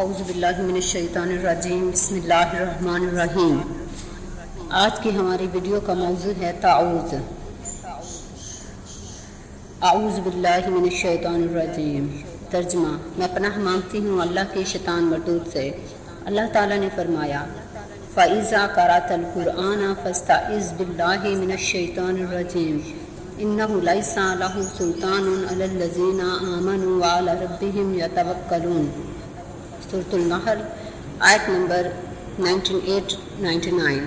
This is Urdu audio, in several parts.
اعوذ باللہ من الشیطان الرجیم، بسم اللہ الرحمن الرحیم۔ آج کی ہماری ویڈیو کا موضوع ہے تعوذ۔ اعوذ باللہ من الشیطان الرجیم۔ ترجمہ: میں پناہ مانگتی ہوں اللہ کے شیطان مردود سے۔ اللہ تعالیٰ نے فرمایا، فَإِذَا قَرَأْتَ الْقُرْآنَ فَاسْتَعِذْ بِاللَّهِ مِنَ الشَّيْطَانِ الرَّجِيمِ إِنَّهُ لَيْسَ لَهُ سُلْطَانٌ عَلَى الَّذِينَ آمَنُوا وَعَلَى رَبِّهِمْ يَتَوَكَّلُونَ۔ سورۃ النحل آیت نمبر 98-99۔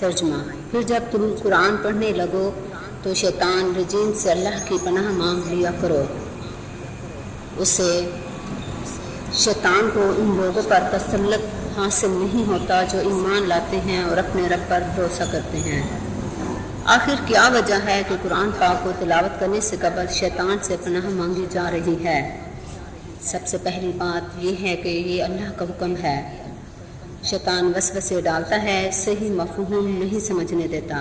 ترجمہ: پھر جب تم قرآن پڑھنے لگو تو شیطان رجیم سے اللہ کی پناہ مانگ لیا کرو۔ اسے شیطان کو ان لوگوں پر تسلط حاصل نہیں ہوتا جو ایمان لاتے ہیں اور اپنے رب پر بھروسہ کرتے ہیں۔ آخر کیا وجہ ہے کہ قرآن پاک کو تلاوت کرنے سے قبل شیطان سے پناہ مانگی جا رہی ہے؟ سب سے پہلی بات یہ ہے کہ یہ اللہ کا حکم ہے۔ شیطان وسوسے ڈالتا ہے، صحیح مفہوم نہیں سمجھنے دیتا،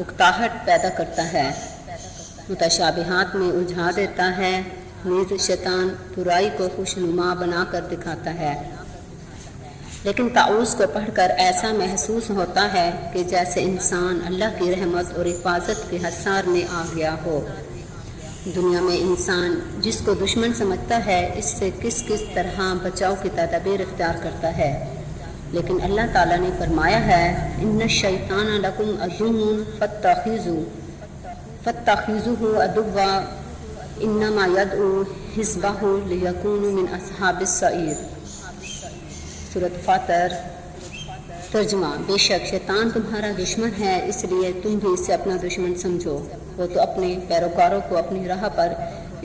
اکتاہٹ پیدا کرتا ہے، متشابہات میں الجھا دیتا ہے، نیز شیطان برائی کو خوشنما بنا کر دکھاتا ہے۔ لیکن تعوذ کو پڑھ کر ایسا محسوس ہوتا ہے کہ جیسے انسان اللہ کی رحمت اور حفاظت کے حصار میں آ گیا ہو۔ دنیا میں انسان جس کو دشمن سمجھتا ہے اس سے کس طرح بچاؤ کی تدابیر اختیار کرتا ہے، لیکن اللہ تعالیٰ نے فرمایا ہے، ان الشیطان لکم عدو فاتخذوہ عدوا انما یدعو حزبہ لیکونوا من اصحاب السعیر۔ سورۃ فاطر۔ ترجمہ: بے شک شیطان تمہارا دشمن ہے، اس لیے تم بھی اسے اپنا دشمن سمجھو۔ وہ تو اپنے پیروکاروں کو اپنی راہ پر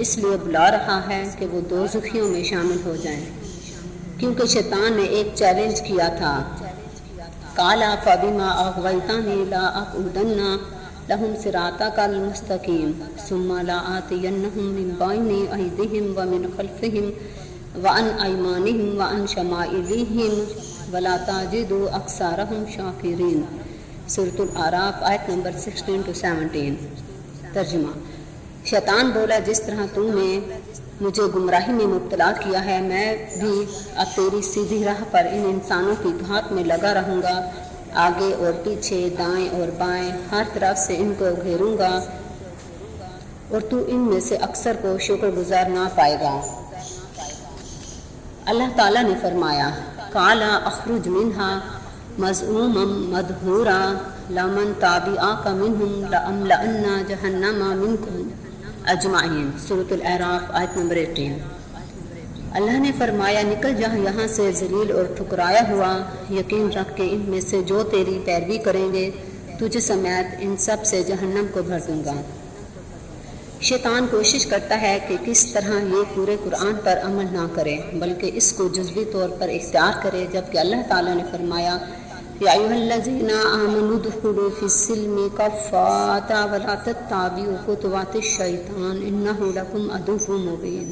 اس لیے بلا رہا ہے کہ وہ دوزخیوں میں شامل ہو جائیں، کیونکہ شیطان نے ایک چیلنج کیا تھا، قال فبما اغویتنی لاقعدن لهم صراطک المستقیم ثم لآتینہم من بین ایدیہم ومن خلفہم وعن ایمانہم وعن شمائلہم ولا تجد اکثرہم شاکرین۔ سورۃ الاعراف آیت نمبر 16-17۔ ترجمہ: شیطان بولا، جس طرح تم نے مجھے گمراہی میں مبتلا کیا ہے، میں بھی اب تیری سیدھی راہ پر ان انسانوں کی گھات میں لگا رہوں گا، آگے اور پیچھے، دائیں اور بائیں، ہر طرف سے ان کو گھیروں گا، اور تو ان میں سے اکثر کو شکر گزار نہ پائے گا۔ اللہ تعالیٰ نے فرمایا، قال اخرج منها مذءوما مدحورا لمن تبعك منهم لأملأن جہنم منكم اجمعین۔ سورۃ الاعراف آیت نمبر 18۔ اللہ نے فرمایا، نکل جا یہاں سے ذلیل اور ٹھکرایا ہوا، یقین رکھ کے ان میں سے جو تیری پیروی کریں گے تجھ سمیت ان سب سے جہنم کو بھر دوں گا۔ شیطان کوشش کرتا ہے کہ کس طرح یہ پورے قرآن پر عمل نہ کرے بلکہ اس کو جزوی طور پر اختیار کرے، جبکہ اللہ تعالیٰ نے فرمایا، یا ایھا الذین آمنوا ادخلوا فی السلم کافۃ ولا تتبعوا خطوات الشیطان انہ لکم عدو مبین۔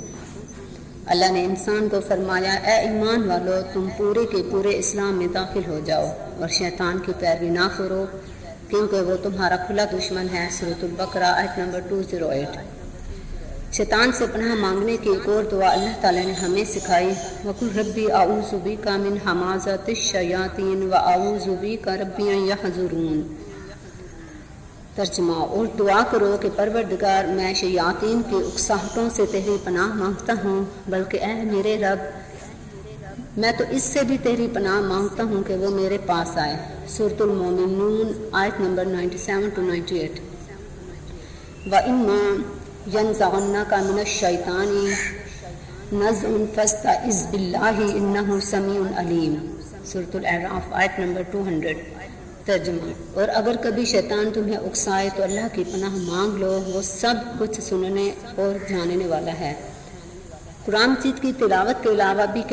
اللہ نے انسان کو فرمایا، اے ایمان والو، تم پورے کے پورے اسلام میں داخل ہو جاؤ اور شیطان کی پیروی نہ کرو، کیونکہ وہ تمہارا کھلا دشمن ہے۔ سورۃ البقرہ آیت نمبر 208۔ شیطان سے پناہ مانگنے کی ایک اور دعا اللہ تعالیٰ نے ہمیں سکھائی، وَقُلْ رَبِّ أَعُوذُ بِكَ مِنْ ہَمَازَاتِ الشَّيَاطِينِ وَأَعُوذُ بِكَ رَبِّ أَنْ يَحْضُرُونِ۔ ترجمہ: اور دعا کرو کہ پروردگار، میں شیاطین کی اکساہٹوں سے تیری پناہ مانگتا ہوں، بلکہ اے میرے رب، میں تو اس سے بھی تیری پناہ مانگتا ہوں کہ وہ میرے پاس آئے۔ سورۃ المومنون آیت نمبر 97-98۔ وَإِمَّا يَنزَغَنَّكَ مِنَ الشَّيْطَانِ نَزْغٌ فَاسْتَعِذْ بِاللَّهِ إِنَّهُ سَمِيعٌ عَلِيمٌ۔ سورۃ الاعراف آیت نمبر 200۔ ترجمہ: اور اگر کبھی شیطان تمہیں اکسائے تو اللہ کی پناہ مانگ لو، وہ سب کچھ سننے اور جاننے والا ہے۔ قرآن مجید کی تلاوت کے علاوہ بھی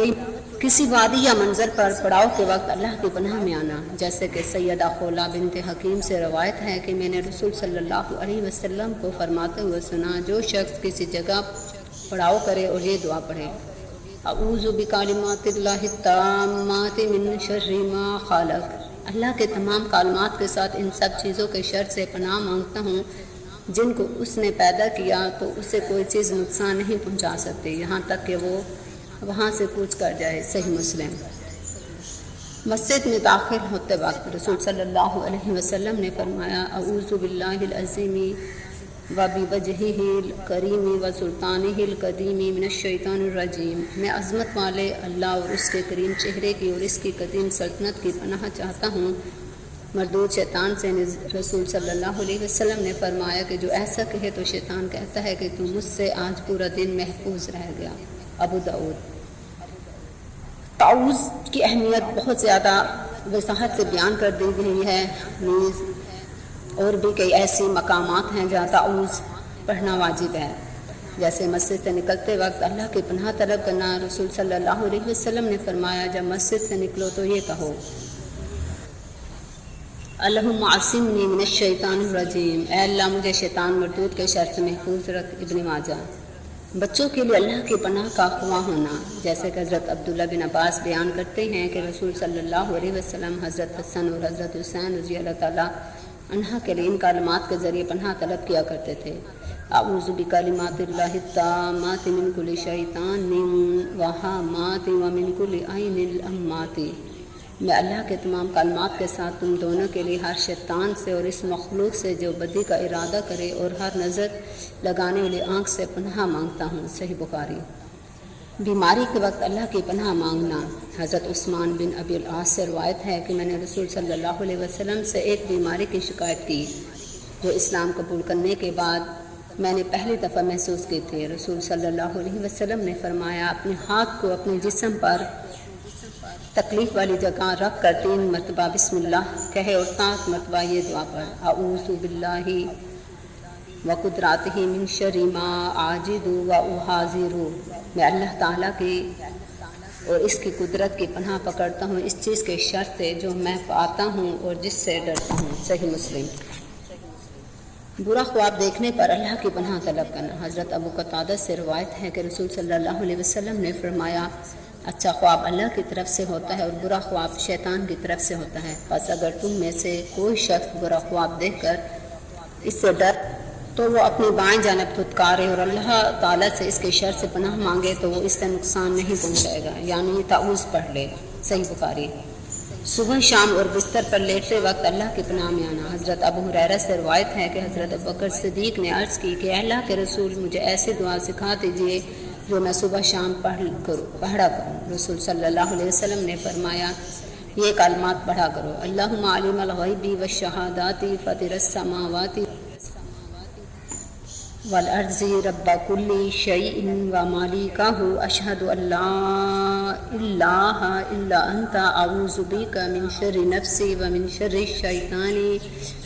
کسی وادی یا منظر پر پڑاؤ کے وقت اللہ کی پناہ میں آنا، جیسے کہ سیدہ خولہ بنت حکیم سے روایت ہے کہ میں نے رسول صلی اللہ علیہ وسلم کو فرماتے ہوئے سنا، جو شخص کسی جگہ پڑاؤ کرے اور یہ دعا پڑھے، اعوذ بکلمات اللہ التامات من شر ما خلق، اللہ کے تمام کلمات کے ساتھ ان سب چیزوں کے شر سے پناہ مانگتا ہوں جن کو اس نے پیدا کیا تو اسے کوئی چیز نقصان نہیں پہنچا سکتی، یہاں تک کہ وہ وہاں سے کوچ کر جائے، صحیح مسلم۔ مسجد میں داخل ہوتے وقت رسول صلی اللہ علیہ وسلم نے فرمایا اعوذ باللہ العظیم وبوجہہ الکریم وسلطانہ القدیم من الشیطان الرجیم، میں عظمت والے اللہ اور اس کے کریم چہرے کی اور اس کی قدیم سلطنت کی پناہ چاہتا ہوں مردود شیطان سے۔ رسول صلی اللہ علیہ وسلم نے فرمایا کہ جو ایسا کہے تو شیطان کہتا ہے کہ تو مجھ سے آج پورا دن محفوظ رہ گیا۔ ابو داؤد۔ تعوذ کی اہمیت بہت زیادہ وضاحت سے بیان کر دی گئی ہے، نیز اور بھی کئی ایسی مقامات ہیں جہاں تعوذ پڑھنا واجب ہے، جیسے مسجد سے نکلتے وقت اللہ کی پناہ طلب کرنا۔ رسول صلی اللہ علیہ وسلم نے فرمایا جب مسجد سے نکلو تو یہ کہو اللہم عصمنی من الشیطان الرجیم، اے اللہ مجھے شیطان مردود کے شر سے محفوظ رکھ۔ ابن ماجہ۔ بچوں کے لیے اللہ کی پناہ کا خواہ ہونا، جیسے کہ حضرت عبداللہ بن عباس بیان کرتے ہیں کہ رسول صلی اللہ علیہ وسلم حضرت حسن اور حضرت حسین رضی اللہ تعالیٰ عنہ کے لیے ان کلمات کے ذریعے پناہ طلب کیا کرتے تھے۔ اعوذ بکلمات اللہ التامات من کل شیطان وہامات ومن کل عین لامات، میں اللہ کے تمام کلمات کے ساتھ تم دونوں کے لیے ہر شیطان سے اور اس مخلوق سے جو بدی کا ارادہ کرے اور ہر نظر لگانے والی آنکھ سے پناہ مانگتا ہوں۔ صحیح بخاری۔ بیماری کے وقت اللہ کی پناہ مانگنا، حضرت عثمان بن ابی العاص سے روایت ہے کہ میں نے رسول صلی اللہ علیہ وسلم سے ایک بیماری کی شکایت کی جو اسلام قبول کرنے کے بعد میں نے پہلی دفعہ محسوس کی تھی۔ رسول صلی اللہ علیہ وسلم نے فرمایا اپنے ہاتھ کو اپنے جسم پر تکلیف والی جگہ رکھ کر 3 مرتبہ بسم اللہ کہے اور 7 مرتبہ یہ دعا پڑھ اعوذ باللہ وقدراتہ من شر ما اعجز واحاذر، میں اللہ تعالیٰ کی اور اس کی قدرت کی پناہ پکڑتا ہوں اس چیز کے شر سے جو میں پاتا ہوں اور جس سے ڈرتا ہوں۔ صحیح مسلم۔ برا خواب دیکھنے پر اللہ کی پناہ طلب کرنا، حضرت ابو قتادہ سے روایت ہے کہ رسول صلی اللہ علیہ وسلم نے فرمایا اچھا خواب اللہ کی طرف سے ہوتا ہے اور برا خواب شیطان کی طرف سے ہوتا ہے، پس اگر تم میں سے کوئی شخص برا خواب دیکھ کر اس سے ڈر تو وہ اپنی بائیں جانب دھتکارے اور اللہ تعالیٰ سے اس کے شر سے پناہ مانگے تو وہ اس سے نقصان نہیں پہنچائے گا، یعنی تعوذ پڑھ لے۔ صحیح بخاری۔ صبح شام اور بستر پر لیٹتے وقت اللہ کی پناہ میں آنا، حضرت ابو ہریرہ سے روایت ہے کہ حضرت ابوبکر صدیق نے عرض کی کہ اللہ کے رسول مجھے ایسی دعا سکھا دیجیے جو میں صبح شام پڑھا کروں۔ رسول صلی اللہ علیہ وسلم نے فرمایا یہ کلمات پڑھا کرو اللہم عالم الغیب والشہادات فاطر السماوات والارض رب کل شیء ومالکہ اشہد ان لا الہ الا انت اعوذ بک من شر نفسی ومن شر الشیطان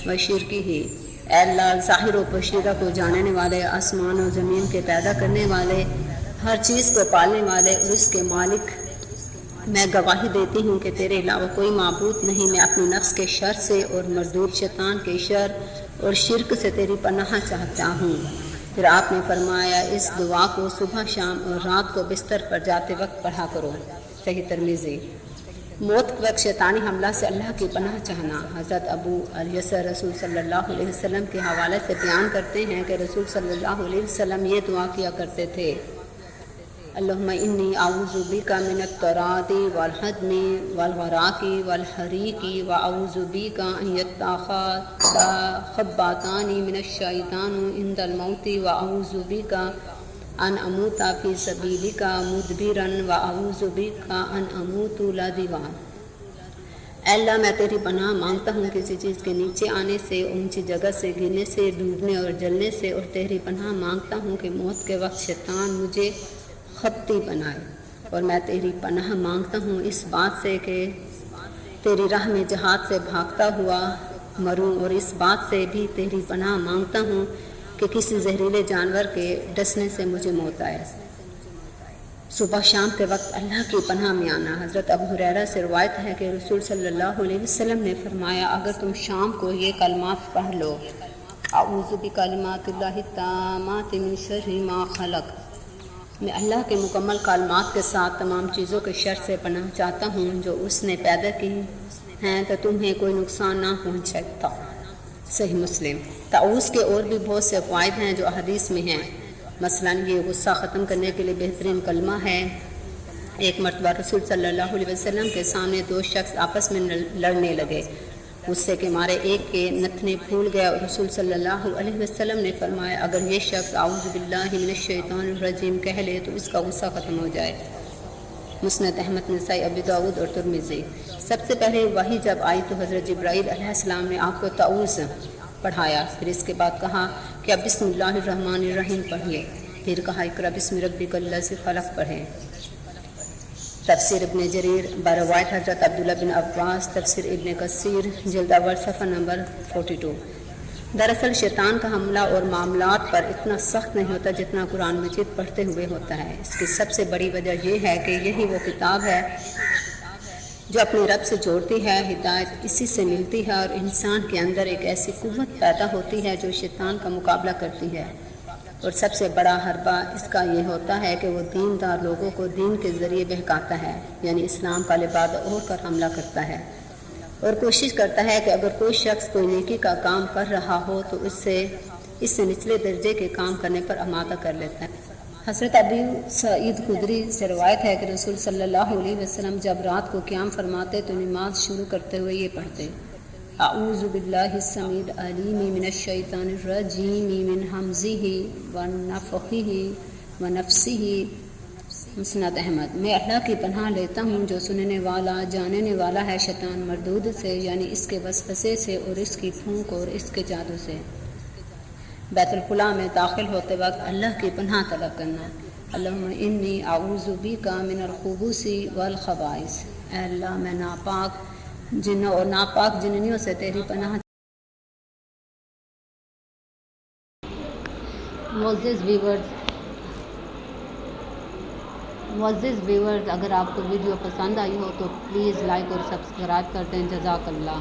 وشرکہ، اے اللہ ظاہر و پوشیدہ کو جاننے والے، آسمان و زمین کے پیدا کرنے والے، ہر چیز کو پالنے والے اور اس کے مالک، میں گواہی دیتی ہوں کہ تیرے علاوہ کوئی معبود نہیں، میں اپنے نفس کے شر سے اور مردود شیطان کے شر اور شرک سے تیری پناہ چاہتا ہوں۔ پھر آپ نے فرمایا اس دعا کو صبح شام اور رات کو بستر پر جاتے وقت پڑھا کرو۔ صحیح ترمذی۔ موت کے وقت شیطانی حملہ سے اللہ کی پناہ چاہنا، حضرت ابو الیسر رسول صلی اللہ علیہ وسلم کے حوالے سے بیان کرتے ہیں کہ رسول صلی اللہ علیہ وسلم یہ دعا کیا کرتے تھے اللہم انی اعوذ بک من التراد والحدم والغراق والحریق واعوذ بک ان یتخذ خباتان من الشیطان عند الموت واعوذ بک ان اموت فی سبیلک مدبرا واعوذ بک ان اموت لا دیوان، اے اللہ میں تیری پناہ مانگتا ہوں کسی چیز کے نیچے آنے سے، اونچی جگہ سے گرنے سے، ڈوبنے اور جلنے سے، اور تیری پناہ مانگتا ہوں کہ موت کے وقت شیطان مجھے خبتی بنائے، اور میں تیری پناہ مانگتا ہوں اس بات سے کہ تیری راہ میں جہاد سے بھاگتا ہوا مروں، اور اس بات سے بھی تیری پناہ مانگتا ہوں کہ کسی زہریلے جانور کے ڈسنے سے مجھے موت آئے۔ صبح شام کے وقت اللہ کی پناہ میں آنا، حضرت ابو ہریرہ سے روایت ہے کہ رسول صلی اللہ علیہ وسلم نے فرمایا اگر تم شام کو یہ کلمات پڑھ لو اعوذ بکلمات اللہ التامات من شر ما خلق، میں اللہ کے مکمل کلمات کے ساتھ تمام چیزوں کے شر سے پناہ چاہتا ہوں جو اس نے پیدا کی ہیں تو تمہیں کوئی نقصان نہ پہنچ سکتا۔ صحیح مسلم۔ تعوذ کے اور بھی بہت سے فوائد ہیں جو حدیث میں ہیں، مثلا یہ غصہ ختم کرنے کے لیے بہترین کلمہ ہے، ایک مرتبہ رسول صلی اللہ علیہ وسلم کے سامنے دو شخص آپس میں لڑنے لگے، غصے کے مارے ایک کے نتنے پھول گیا اور رسول صلی اللہ علیہ وسلم نے فرمایا اگر یہ شخص اعوذ باللہ من الشیطان الرجیم کہہ لے تو اس کا غصہ ختم ہو جائے۔ مسند احمد، نسائی، ابی داؤد اور ترمذی۔ سب سے پہلے وحی جب آئی تو حضرت جبرائیل علیہ السلام نے آپ کو تعوذ پڑھایا، پھر اس کے بعد کہا کہ اب بسم اللہ الرحمن الرحیم پڑھیے، پھر کہا اقرأ بسم ربک الذی خلق پڑھیں۔ تفسیر ابن جریر بروایت حضرت عبداللہ بن عباس، تفسیر ابن کثیر جلد اول صفحہ نمبر 42۔ دراصل شیطان کا حملہ اور معاملات پر اتنا سخت نہیں ہوتا جتنا قرآن مجید پڑھتے ہوئے ہوتا ہے۔ اس کی سب سے بڑی وجہ یہ ہے کہ یہی وہ کتاب ہے جو اپنے رب سے جوڑتی ہے، ہدایت اسی سے ملتی ہے اور انسان کے اندر ایک ایسی قوت پیدا ہوتی ہے جو شیطان کا مقابلہ کرتی ہے۔ اور سب سے بڑا حربہ اس کا یہ ہوتا ہے کہ وہ دیندار لوگوں کو دین کے ذریعے بہکاتا ہے، یعنی اسلام کا لبادہ اوڑھ کر حملہ کرتا ہے اور کوشش کرتا ہے کہ اگر کوئی شخص کوئی نیکی کا کام کر رہا ہو تو اس سے نچلے درجے کے کام کرنے پر آمادہ کر لیتا ہے۔ حضرت ابی سعید خدری سے روایت ہے کہ رسول صلی اللہ علیہ وسلم جب رات کو قیام فرماتے تو نماز شروع کرتے ہوئے یہ پڑھتے اعوذ باللہ السمیع العلیم من الشیطان الرجیم من ہمزہ ونفخہ ونفثہ۔ مسند احمد۔ میں اللہ کی پناہ لیتا ہوں جو سننے والا جاننے والا ہے شیطان مردود سے، یعنی اس کے وسوسے سے اور اس کی پھونک اور اس کے جادو سے۔ بیت الخلاء میں داخل ہوتے وقت اللہ کی پناہ طلب کرنا، اللہم انی اعوذ بک من الخبث والخبائث، اے اللہ میں ناپاک جنوں اور ناپاک جننیوں سے تیری پناہ۔ معزز ویورز، اگر آپ کو ویڈیو پسند آئی ہو تو پلیز لائک اور سبسکرائب کر دیں۔ جزاک اللہ۔